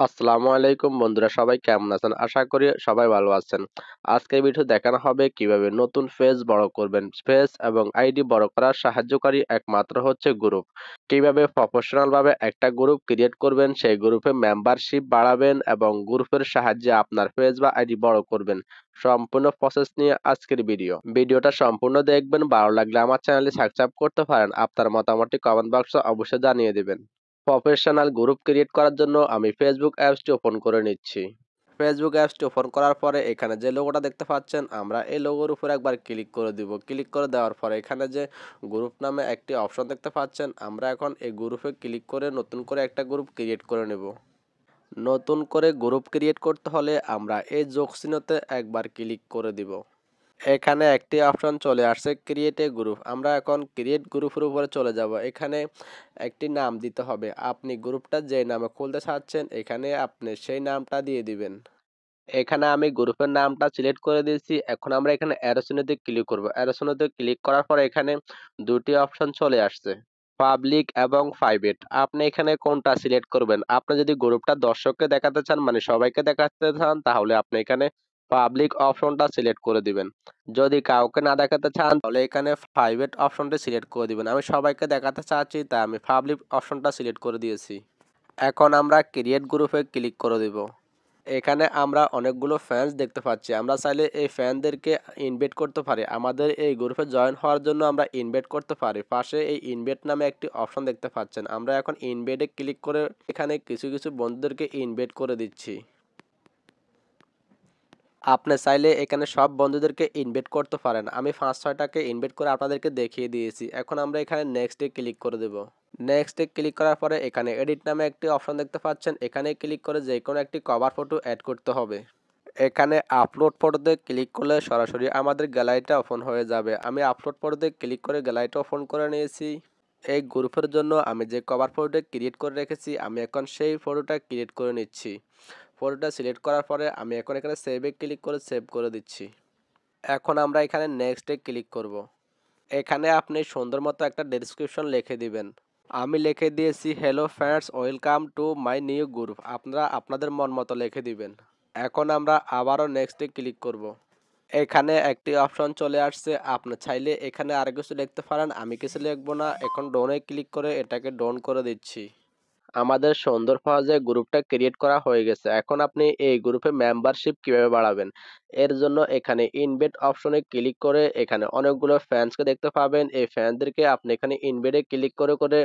আসসালামু আলাইকুম বন্ধুরা, সবাই কেমন আছেন? আশা করি সবাই ভালো আছেন। আজকের ভিডিও দেখানো হবে কিভাবে নতুন পেজ বড় করবেন। পেজ এবং আইডি বড় করার সাহায্যকারী একমাত্র হচ্ছে গ্রুপ। কিভাবে প্রফেশনাল ভাবে একটা গ্রুপ ক্রিয়েট করবেন, সেই গ্রুপে মেম্বারশিপ বাড়াবেন এবং গ্রুপের সাহায্যে আপনার পেজ বা আইডি বড় করবেন। সম্পূর্ণ প্রসেস নিয়ে আজকের ভিডিওটা সম্পূর্ণ দেখবেন। ভালো লাগলে আমার চ্যানেলটি সাবস্ক্রাইব করতে পারেন। আপনার মতামতটি কমেন্ট বক্সে অবশ্যই জানিয়ে দিবেন। প্রফেশনাল গ্রুপ ক্রিয়েট করার জন্য আমি ফেসবুক অ্যাপসটি ওপেন করে নিচ্ছি। ফেসবুক অ্যাপসটি ওপেন করার পরে এখানে যে লোগোটা দেখতে পাচ্ছেন, আমরা এই লোগোর উপর একবার ক্লিক করে দিব। ক্লিক করে দেওয়ার পরে এখানে যে গ্রুপ নামে একটি অপশন দেখতে পাচ্ছেন, আমরা এখন এই গ্রুপে ক্লিক করে নতুন করে একটা গ্রুপ ক্রিয়েট করে নেব। নতুন করে গ্রুপ ক্রিয়েট করতে হলে আমরা এই যোগ চিহ্নতে একবার ক্লিক করে দিব। এখানে একটি অপশন চলে আসছে ক্রিয়েট এ গ্রুপ। আমরা এখন ক্রিয়েট গ্রুপের উপরে চলে যাব। এখানে একটি নাম দিতে হবে। আপনি গ্রুপটা যে নামে খুলতে চাচ্ছেন এখানে আপনি সেই নামটা দিয়ে দিবেন। এখানে আমি গ্রুপের নামটা সিলেক্ট করে দিয়েছি। এখন আমরা এখানে অ্যারো চিহ্নতে ক্লিক করব। অ্যারো চিহ্নতে ক্লিক করার পর এখানে দুটি অপশন চলে আসছে, পাবলিক এবং প্রাইভেট। আপনি এখানে কোনটা সিলেক্ট করবেন? আপনি যদি গ্রুপটা দর্শককে দেখাতে চান, মানে সবাইকে দেখাতে চান, তাহলে আপনি এখানে পাবলিক অপশনটা সিলেক্ট করে দিবেন। যদি কাউকে না দেখাতে চান তাহলে এখানে প্রাইভেট অপশনটা সিলেক্ট করে দিবেন। আমি সবাইকে দেখাতে চাচ্ছি তাই আমি পাবলিক অপশনটা সিলেক্ট করে দিয়েছি। এখন আমরা ক্রিয়েট গ্রুপে ক্লিক করে দিব। এখানে আমরা অনেকগুলো ফ্যান্স দেখতে পাচ্ছি। আমরা চাইলে এই ফ্যানদেরকে ইনভাইট করতে পারি। আমাদের এই গ্রুপে জয়েন হওয়ার জন্য আমরা ইনভাইট করতে পারি। পাশে এই ইনভাইট নামে একটি অপশন দেখতে পাচ্ছেন। আমরা এখন ইনভাইটে ক্লিক করে এখানে কিছু কিছু বন্ধুদেরকে ইনভাইট করে দিচ্ছি। আপনি চাইলে এখানে সব বন্ধুদেরকে ইনভাইট করতে পারেন। আমি ৫-৬টাকে ইনভাইট করে আপনাদেরকে দেখিয়ে দিয়েছি। এখন আমরা এখানে নেক্সটে ক্লিক করে দেব। নেক্সটে ক্লিক করার পরে এখানে এডিট নামে একটি অপশন দেখতে পাচ্ছেন। এখানে ক্লিক করে যে কোনো একটি কভার ফটো অ্যাড করতে হবে। এখানে আপলোড ফটোতে ক্লিক করলে সরাসরি আমাদের গ্যালারিটা ওপেন হয়ে যাবে। আমি আপলোড ফটোতে ক্লিক করে গ্যালারিটা ওপেন করে নিয়েছি। এই গ্রুপের জন্য আমি যে কভার ফটোটা ক্রিয়েট করে রেখেছি, আমি এখন সেই ফটোটা ক্রিয়েট করে নিচ্ছি। ফটোটা সিলেক্ট করার পরে আমি এখন এখানে সেভে ক্লিক করে সেভ করে দিচ্ছি। এখন আমরা এখানে নেক্সটে ক্লিক করব। এখানে আপনি সুন্দর মতো একটা ডেসক্রিপশন লিখে দিবেন। আমি লিখে দিয়েছি, hello friends, welcome to my new group. আপনারা আপনাদের মন মতো লিখে দিবেন। এখন আমরা আবারও নেক্সটে ক্লিক করব। এখানে একটি অপশন চলে আসছে। আপনি চাইলে এখানে আরো কিছু লিখতে পারেন। আমি কিছু লিখবো না। এখন ডোনে ক্লিক করে এটাকে ডোন করে দিচ্ছি। আমাদের সুন্দর সহজে গ্রুপটা ক্রিয়েট করা হয়ে গেছে। এখন আপনি এই গ্রুপে মেম্বারশিপ কিভাবে বাড়াবেন? এর জন্য এখানে ইনভাইট অপশনে ক্লিক করে এখানে অনেকগুলো ফ্যান্সকে দেখতে পাবেন। এই ফ্যানদেরকে আপনি এখানে ইনভাইটে ক্লিক করে করে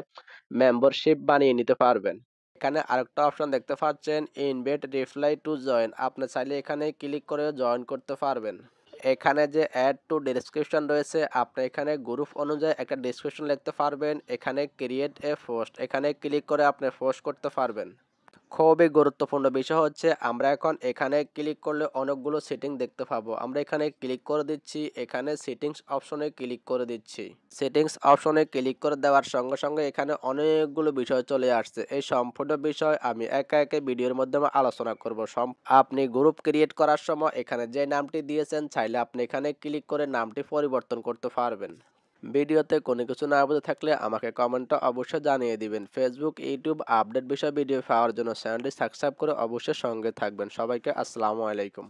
মেম্বারশিপ বানিয়ে নিতে পারবেন। এখানে আরেকটা অপশন দেখতে পাচ্ছেন, ইনভাইট রিপ্লাই টু জয়েন। আপনি চাইলে এখানে ক্লিক করে জয়েন করতে পারবেন। এখানে যে অ্যাড টু ডেসক্রিপশন রয়েছে, আপনি এখানে গ্রুপ অনুযায়ী একটা ডেসক্রিপশন লিখতে পারবেন। এখানে ক্রিয়েট এ পোস্ট, এখানে ক্লিক করে আপনি পোস্ট করতে পারবেন। খুবই গুরুত্বপূর্ণ বিষয় হচ্ছে, আমরা এখন এখানে ক্লিক করলে অনেকগুলো সেটিং দেখতে পাবো। আমরা এখানে ক্লিক করে দিচ্ছি। এখানে সেটিংস অপশনে ক্লিক করে দিচ্ছি। সেটিংস অপশনে ক্লিক করে দেওয়ার সঙ্গে সঙ্গে এখানে অনেকগুলো বিষয় চলে আসছে। এই সম্পূর্ণ বিষয় আমি একে একে ভিডিওর মাধ্যমে আলোচনা করব। আপনি গ্রুপ ক্রিয়েট করার সময় এখানে যে নামটি দিয়েছেন, চাইলে আপনি এখানে ক্লিক করে নামটি পরিবর্তন করতে পারবেন। ভিডিওতে কোনো কিছু না বুঝে থাকলে আমাকে কমেন্টে অবশ্যই জানিয়ে দিবেন। ফেসবুক, ইউটিউব আপডেট বিষয় ভিডিও পাওয়ার জন্য চ্যানেলটি সাবস্ক্রাইব করে অবশ্যই সঙ্গে থাকবেন। সবাইকে আসসালামু আলাইকুম।